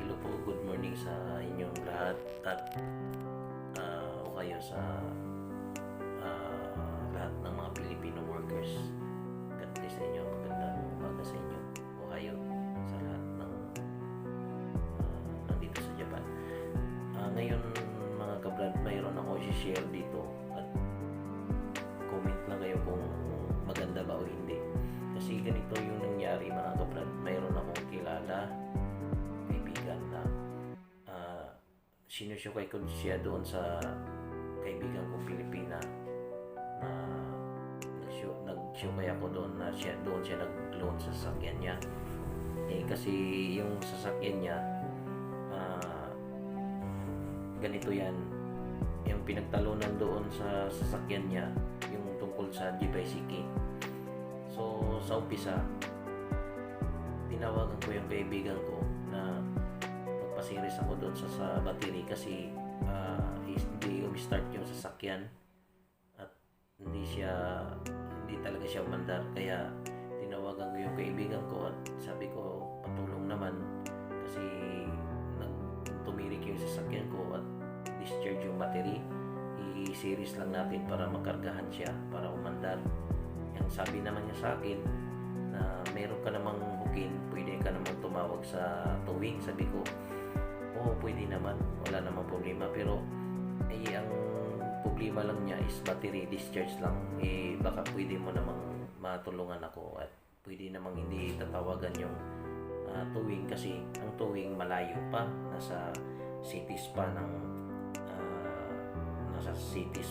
Hello po, good morning sa inyong lahat at o kayo sa lahat ng mga Filipino workers. God bless sa inyo, magandang umaga sa inyo o kayo sa lahat ng nandito sa Japan. Ngayon mga kabrad, mayroon ako i-share dito at comment lang kayo kung maganda ba o hindi. Kasi ganito yung nangyari mga kabrad, mayroon akong kilala kaibigan na sinusyukay ko siya doon sa kaibigan kong Pilipina na nagsyukay ako doon na doon siya nag-loan sa sasakyan niya. Kasi yung sasakyan niya ganito yan, yung pinagtalunan doon sa sasakyan niya yung tungkol sa G-Bicycle. So sa umpisa tinawagan ko yung kaibigan ko na magpasiris ako doon sa battery kasi hindi umi-start yung sasakyan at hindi talaga siya umandar, kaya tinawagan ko yung kaibigan ko at sabi ko patulong naman kasi tumirik yung sasakyan ko at discharge yung battery, i-series lang natin para makargahan siya para umandar. Yung sabi naman niya sa akin na meron ka namang bukin, pwede ka namang tumawag sa towing. Sabi ko, oo, pwede naman, wala namang problema, pero ang problema lang niya is battery discharge lang. Baka pwede mo namang matulungan ako at pwede namang hindi tatawagan yung towing kasi ang towing malayo pa, nasa cities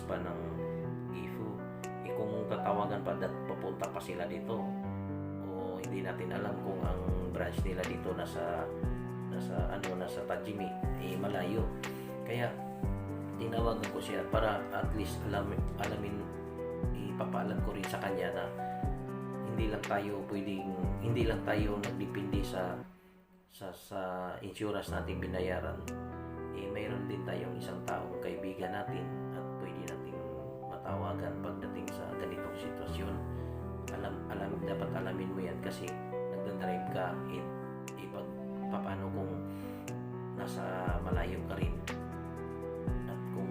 pa ng Gifu. Kung tatawagan pa papunta pa sila dito o hindi natin alam kung ang branch nila dito nasa Tajimi, malayo. Kaya tinawagan ko siya para at least alamin, ipapaalam ko rin sa kanya na hindi lang tayo nagdepende sa insurance natin binayaran. Mayroon din tayong isang taong kaibigan natin at pwede nating matawagan pagdating sa ganitong sitwasyon. Dapat alamin mo yan kasi nagdadrive ka, paano kung nasa malayo ka rin at kung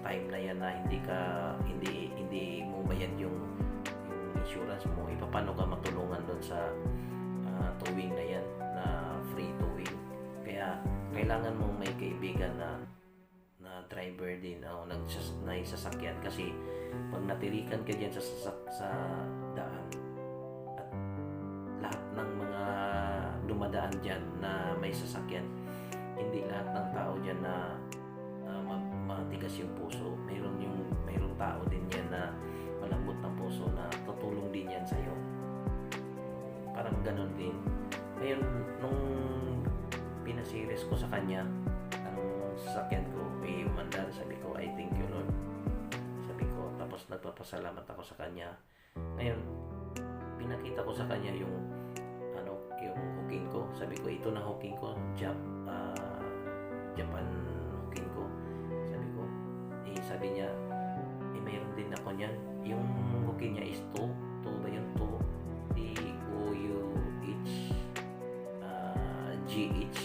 time na yan na hindi mo bayad yung insurance mo, paano ka matulungan doon sa towing na yan, na free towing. Kaya kailangan mo may kaibigan na driver din o nagsasakyan kasi pag natirikan ka dyan sa daan at lahat ng mga dumadaan dyan na may sasakyan, hindi lahat ng tao dyan na matigas yung puso. Mayroong tao din yan na malambot ng puso na tutulong din yan sa'yo. Parang ganon din. Ngayon, nung pinasiris ko sa kanya ang sasakyan ko, umandar, sabi ko, I thank you Lord. Sabi ko, tapos nagpapasalamat ako sa kanya. Ngayon, pinakita ko sa kanya yung hooking ko. Sabi ko, ito na hooking ko, Japan hooking ko. Sabi niya, mayroon din ako niyan. Yung hooking niya is 2 ba yun? 2 TOUH GH,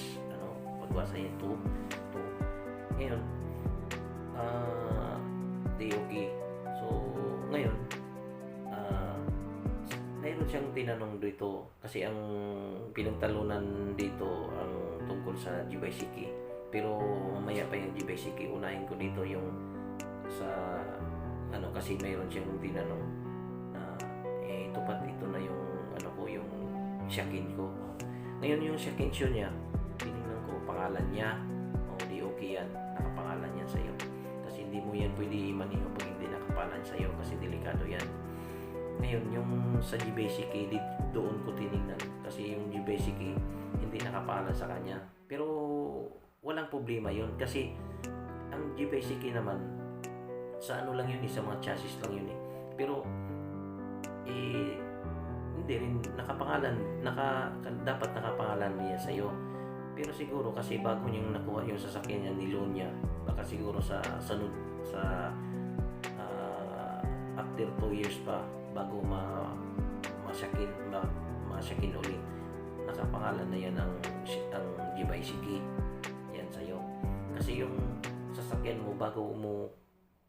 pagbasa niya 2. Ngayon DOK. So ngayon mayroon siyang tinanong dito kasi ang pinagtalunan dito ang tungkol sa G-Bicycle, pero mamaya pa yung G-Bicycle, unahin ko dito yung sa kasi mayroon siyang tinanong na ito na yung yung shakin ko. Ngayon yung shakin show niya, tinignan ko pangalan niya, DOK yan, nakapangalan yan sa'yo. Kasi hindi mo yan pwede i-maneho pag hindi nakapangalan sa'yo kasi delikado yan. Ngayon yung sa G-Bicycle, doon ko tinignan kasi yung G-Bicycle hindi nakapangalan sa kanya. Pero walang problema yun kasi ang G-Bicycle naman sa lang yun, sa mga chassis lang yun pero hindi rin nakapangalan, dapat nakapangalan niya sa'yo. Pero siguro kasi bago niyang nakuha yung sasakyan niya, niloan niya, baka siguro sa after 2 years pa bago masyakin ulit, nakapangalan na yan ang G-Bicycle. sasakyan mo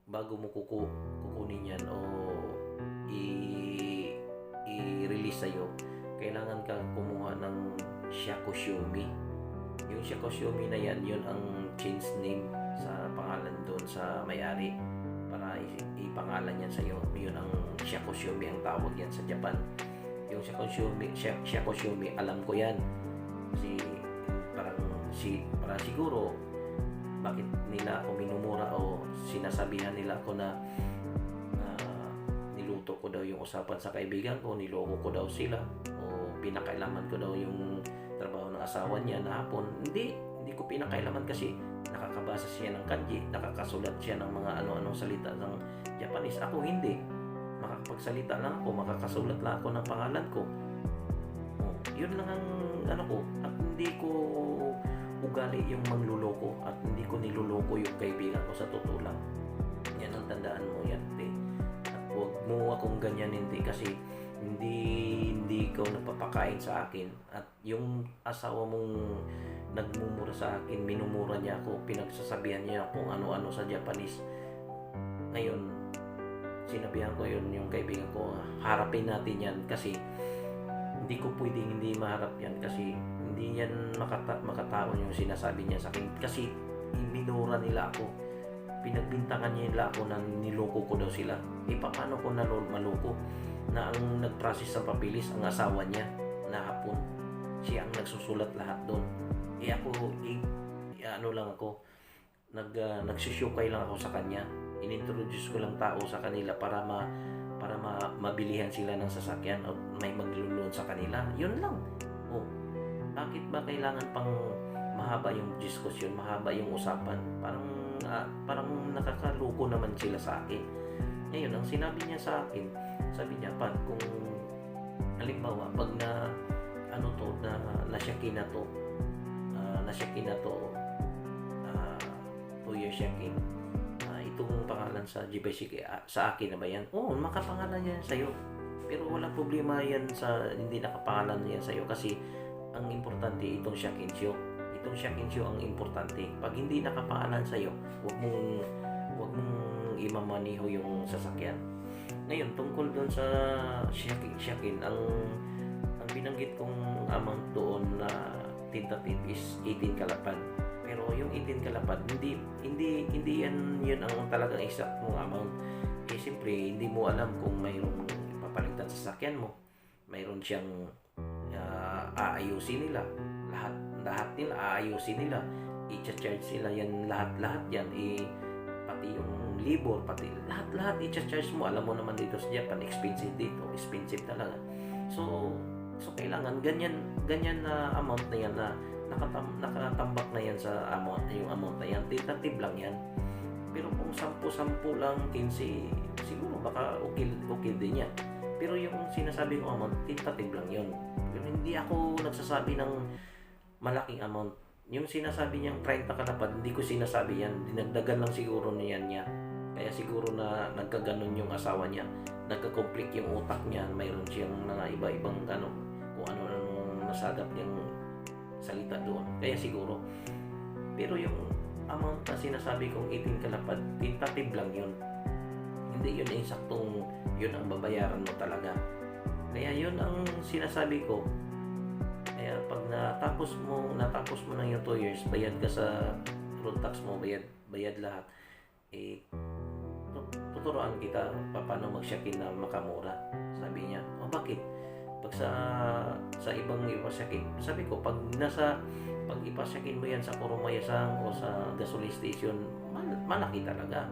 bago mo kukunin yan o i-release sa'yo, kailangan ka kumuha ng Shakushomi. Yung Shakushomi na yan, yun ang change name sa pangalan doon sa may-ari para ipangalan yan sa'yo. Yun ang Shakushomi ang tawag yan sa Japan. Yung Shakushomi, alam ko yan. Parang siguro bakit nila ako minumura o sinasabihan nila ako na niluto ko daw yung usapan sa kaibigan ko, niloko ko daw sila o pinakailaman ko daw yung trabaho ng asawa niya na hapon. Hindi ko pinakailaman kasi nakakabasa siya ng kanji, nakakasulat siya ng mga ano-anong salita ng Japanese. Ako hindi. Makakapagsalita lang ako, makakasulat lang ako ng pangalan ko. Yun lang ang ano ko, at hindi ko ugali yung manluloko at hindi ko niluloko yung kaibigan ko sa totoo lang. Yan ang tandaan mo yan, te. At huwag mo akong ganyanin, te, kasi hindi ikaw napapakain sa akin at yung asawa mong nagmumura sa akin, minumura niya ako, pinagsasabihan niya kung ano-ano sa Japanese. Ngayon, sinabihan ko yun yung kaibigan ko, harapin natin yan kasi hindi ko pwedeng hindi maharap yan kasi hindi yan makatawan yung sinasabi niya sa akin kasi minura nila ako, pinagbintangan nila ako na niloko ko daw sila. Paano ko maloko na ang nag-process ng papilis ang asawa niya na hapon, siya ang nagsusulat lahat doon. Nagsusyukay lang ako sa kanya, inintroduce ko lang tao sa kanila para mabilihan sila ng sasakyan o may maglulun sa kanila. Yun lang. Bakit ba kailangan pang mahaba yung diskusyon, mahaba yung usapan? Parang nakakaluko naman sila sa akin. Ngayon, ang sinabi niya sa akin, sabi niya, Pat, kung halimbawa, pag nasyakin na to, 2 years shaking, itong pangalan sa Jibeshiki, sa akin na ba yan? Makapangalan yan sa'yo. Pero walang problema yan sa hindi nakapangalan yan sa'yo kasi ang importante itong Shakinsho. Itong Shakinsho ang importante. Pag hindi nakapangalan sa'yo, huwag mong imamaniho yung sasakyan. Ngayon, tungkol doon sa Shakin, ang binanggit kong amount doon na tentative is 18 kalapad. Pero yung 18 kalapad, hindi yan ang talagang exact mong amount. Siyempre, hindi mo alam kung mayroong papalitan sa sasakyan mo. Mayroon siyang aayusin nila. Lahat nila aayusin nila. I-charge sila yan, lahat yan. Pati yung libor, pati lahat i-charge mo. Alam mo naman dito sa Japan, expensive dito. Expensive talaga. So kailangan ganyan na amount na yan na nakatambak na yan sa yung amount na yan. Tentative lang yan. Pero kung 10 lang, 15, siguro baka okay din yan. Pero yung sinasabi ko amount, tentative lang yun. Pero hindi ako nagsasabi ng malaking amount. Yung sinasabi niyang 30 kalapad, hindi ko sinasabi yan. Dinagdagan lang siguro niyan niya. Kaya siguro na nagkaganon yung asawa niya. Nagka-complete yung utak niya. Mayroon siyang mga iba-ibang kung ano nasagap niyang salita doon. Kaya siguro. Pero yung amount na sinasabi kong 18 kalapad, tentative lang yun. Hindi yun saktong yun ang babayaran mo talaga. Kaya yun ang sinasabi ko. Kaya pag natapos mo na yung 2 years, bayad ka sa road tax mo, bayad lahat. Tuturuan kita paano mag-shakin na makamura. Sabi niya, bakit? Pag sa ibang ipasyakin, sabi ko, pag ipasyakin mo yan sa Kurumayasang o sa gasoline station, malaki talaga.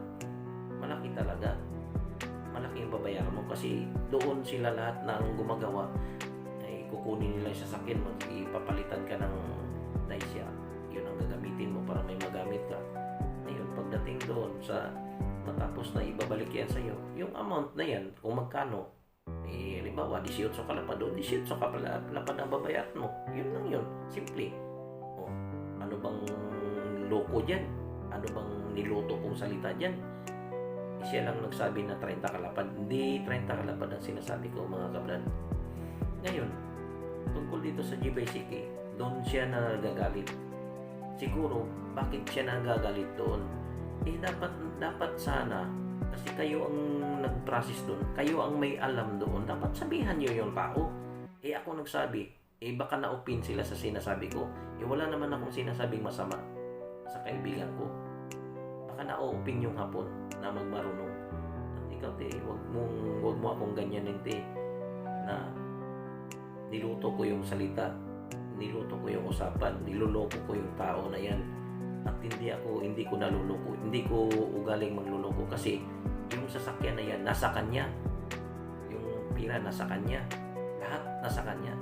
Malaki yung babayaran mo kasi doon sila lahat ng gumagawa ay kukunin nila yung sasakyan mo, ipapalitan ka ng daisya, yun ang gagamitin mo para may magamit ka. Ngayon, pagdating doon sa matapos na ibabalik yan sa'yo, yung amount na yan, kung magkano, halimbawa 18 kalapad doon, 18 kalapad ang babayaran mo, yun lang yun, simple. Ano bang loko dyan? Ano bang niluto kong salita dyan? Siya lang nagsabi na 30 kalapad. Hindi 30 kalapad ang sinasabi ko, mga kablad. Ngayon, tungkol dito sa Jibeshiki, doon siya nagagalit. Siguro, bakit siya nagagalit doon? dapat sana, kasi kayo ang nag-process doon, kayo ang may alam doon, dapat sabihan niyo yung tao. Ako nagsabi, baka na-opin sila sa sinasabi ko. Wala naman akong sinasabing masama sa kaibigan ko. Baka na-opin yung hapon na magmarunong. At ikaw, wag mo akong ganyanin, na niluto ko yung salita, niluto ko yung usapan, niloloko ko yung tao na yan. At hindi ko naluloko, hindi ko ugaling magluloko, kasi yung sasakyan na yan nasa kanya, yung pira nasa kanya, lahat nasa kanya.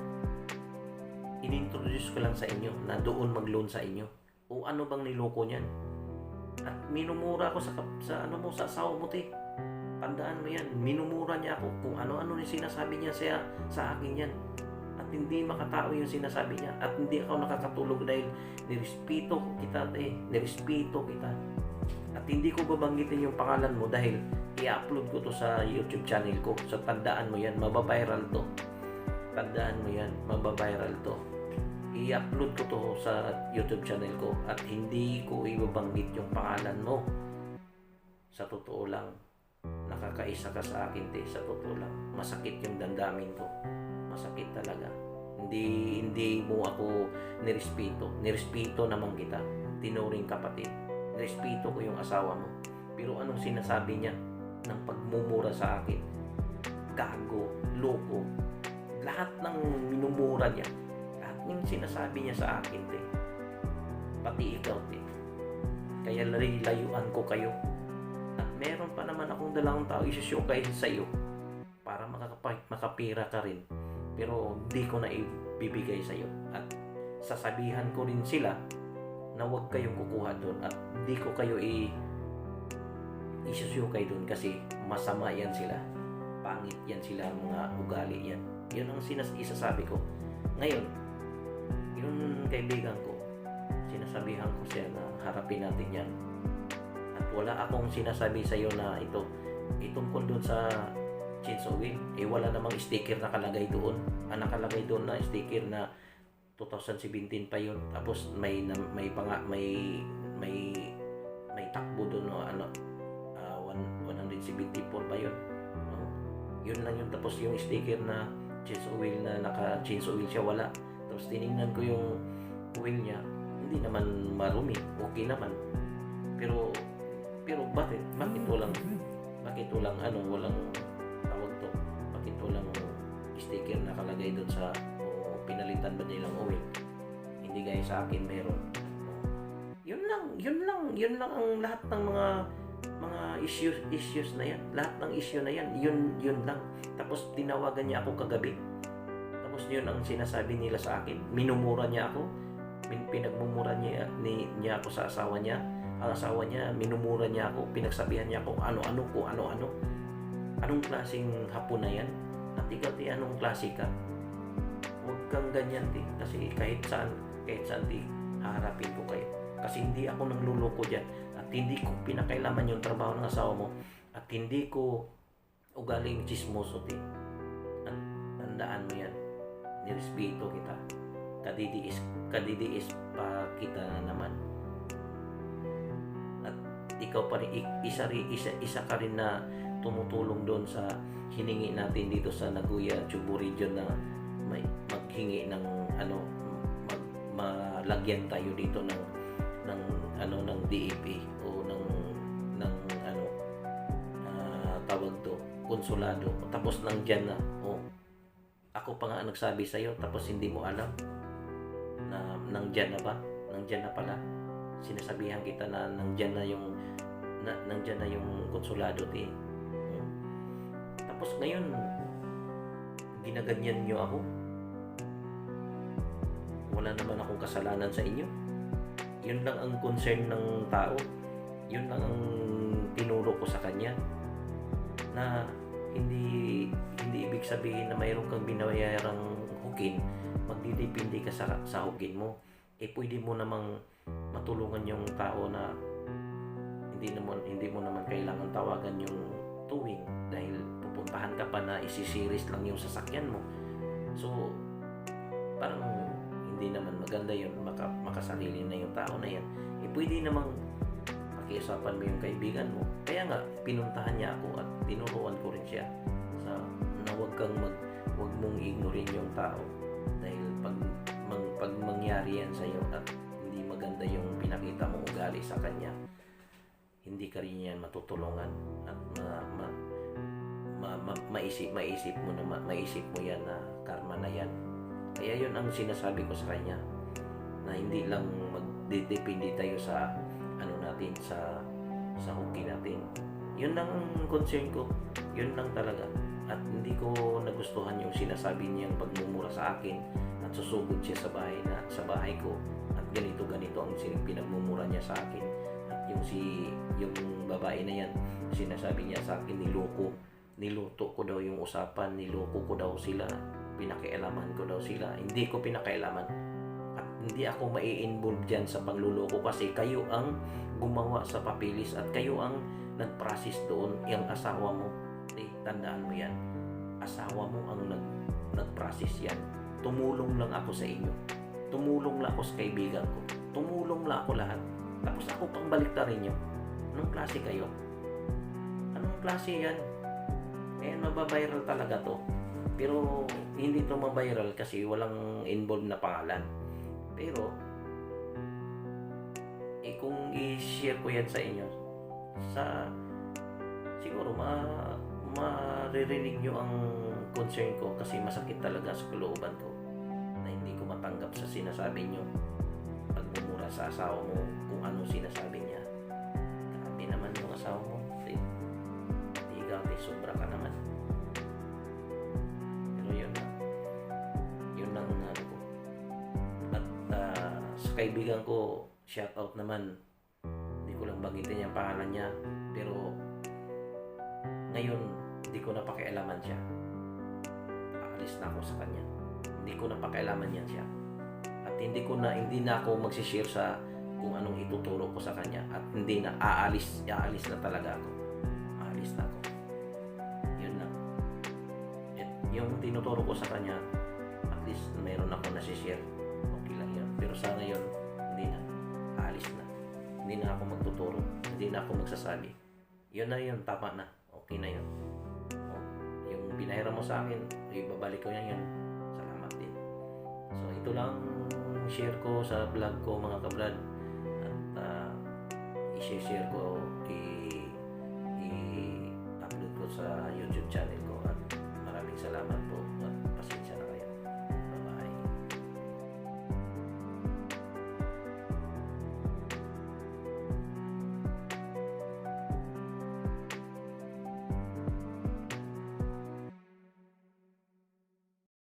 Inintroduce ko lang sa inyo na doon mag-loan sa inyo. O ano bang niloko niyan? At minumura ko sa asawa mo, tandaan mo yan, minumura niya ako kung ano-ano yung sinasabi niya sa akin yan. At hindi makatao yung sinasabi niya, at hindi ako nakakatulog dahil nirespeto kita, nirespeto kita. At hindi ko babanggitin yung pangalan mo dahil i-upload ko to sa YouTube channel ko. So tandaan mo yan, mababiral to. Tandaan mo yan, mababiral to. I-upload ko to sa YouTube channel ko, at hindi ko ibabanggit yung pangalan mo. Sa totoo lang, nakakaisa ka sa akin, sa totoo lang. Masakit yung damdamin ko. Masakit talaga. Hindi mo ako nirespeto. Nirespeto naman kita. Tinuring kapatid. Nirespeto ko yung asawa mo. Pero anong sinasabi niya ng pagmumura sa akin? Gago, loko. Lahat ng minumura niya, lahat ng sinasabi niya sa akin, pati ikaw, kaya layuan ko kayo. At meron pa naman akong dalang tao isusyokain sa iyo para makapira ka rin, pero hindi ko na ibibigay sa iyo. At sasabihan ko rin sila na huwag kayong kukuha doon, at hindi ko kayo isusyokay doon, kasi masama yan sila, pangit yan sila, mga ugali yan. Yun ang isasabi ko. Ngayon, yung kaibigan ko, sinasabihan ko siya na harapin natin yan. At wala akong sinasabi sa iyo na itungkol doon sa chainsaw wheel. Wala namang sticker nakalagay doon. Ang nakalagay doon na sticker na 2017 pa yun. Tapos may takbo doon, 174 pa yun. Yun lang yun. Tapos yung sticker na chainsaw wheel, na naka-chainsaw wheel siya, wala. Tapos tinignan ko yung wheel niya, hindi naman marumi, okay naman. Pero bakit walang walang tawag to, bakit walang sticker nakalagay doon sa, pinalitan ba nilang oil? Hindi gaya sa akin meron. Yun lang ang lahat ng mga issues na yan. Lahat ng issue na yan, yun lang. Tapos tinawagan niya ako kagabi. Tapos yun ang sinasabi nila sa akin. Minumura niya ako. Pinagmumura niya ako sa asawa niya. Ang asawa niya, minumura niya ako. Pinagsabihan niya ako ano-ano. Anong klaseng hapon na yan? At ikaw, anong klase ka? Huwag kang ganyan, kasi kahit saan, haharapin ko kayo. Kasi hindi ako nangluloko dyan. At hindi ko pinakailaman yung trabaho ng asawa mo, at hindi ko ugaling chismoso, At tandaan mo yan, nirespeto kita, kadidiis pa kita na naman. At ikaw pa rin, isa ka rin na tumutulong doon sa hiningi natin dito sa Nagoya, Cebu region, na may maghingi ng malagyan tayo dito ng DAP o ng tawag to, konsulado. Tapos nandyan na, ako pa nga nagsabi sa iyo, tapos hindi mo alam na nandyan na pala. Sinasabihan kita na nandyan na yung konsulado, Tapos ngayon ginaganyan niyo ako. Wala naman akong kasalanan sa inyo. Yun lang ang concern ng tao. Yun lang ang tinuro ko sa kanya, na hindi ibig sabihin na mayroon kang binabayarang hukin, magdidepende ka sa hukin mo. Pwede mo namang matulungan yung tao na hindi mo naman kailangan tawagan yung towing dahil pupuntahan ka pa na isisiris lang yung sasakyan mo. So parang hindi naman maganda yun, makasarili na yung tao na yan. Pwede namang pakiusapan mo yung kaibigan mo. Kaya nga, pinuntahan niya ako at tinuruan ko rin siya na huwag mong ignorin yung tao. Dahil pag mangyari yan sa'yo at hindi maganda yung pinakita mong ugali sa kanya, hindi ka rin yan matutulungan at maisip mo yan na karma na yan. Kaya yun ang sinasabi ko sa kanya, na hindi lang magdedepende tayo sa natin, sa hukay natin. Yun lang ang concern ko, yun lang talaga. At hindi ko nagustuhan yung sinasabi niyang pagmumura sa akin at susugod siya sa bahay ko at ganito ang pinagmumura niya sa akin. At yung babae na yan, sinasabi niya sa akin, niluto ko daw yung usapan, niloko ko daw sila, pinakialaman ko daw sila. Hindi ko pinakialaman at hindi ako mai-involve dyan sa pagluloko, kasi kayo ang gumawa sa papilis at kayo ang nag-process doon. Yung asawa mo, tandaan mo yan, asawa mo ang nag-process yan. Tumulong lang ako sa inyo, tumulong lang ako sa kaibigan ko, tumulong lang ako lahat, tapos ako pang baliktarin nyo. Anong klase kayo? Anong klase yan? Mababiral talaga to. Pero hindi to mabiral kasi walang involved na pangalan. Pero kung i-share ko yan sa inyo, siguro maririnig nyo ang concern ko, kasi masakit talaga sa kalooban ko na hindi ko matanggap sa sinasabi nyo. Pagmumura sa asawa mo, kung anong sinasabi niya. Grabe naman yung asawa mo. Sobra ka naman. Pero yun lang ko. At sa kaibigan ko, shout out naman, hindi ko lang banggitin yung pangalan niya, pero ngayon hindi ko na pakialaman siya. Aalis na ako sa kanya. Hindi ko na pakialaman yan siya. At hindi na ako magsishare sa kung anong ituturo ko sa kanya, at hindi na aalis na talaga ako. Aalis na ako. Yung tinuturo ko sa kanya, at least mayroon ako nasishare, okay lang yun. Pero sa ngayon, hindi na, aalis na, hindi na ako magtuturo, hindi na ako magsasabi. Yun na yun, tama na, okay na yun. Yung pinahiram mo sa akin, ibabalik ko yan, salamat din. So ito lang share ko sa vlog ko, mga kabrad, at i-share ko, i-upload ko sa YouTube channel ko. At maraming salamat po at pasensya na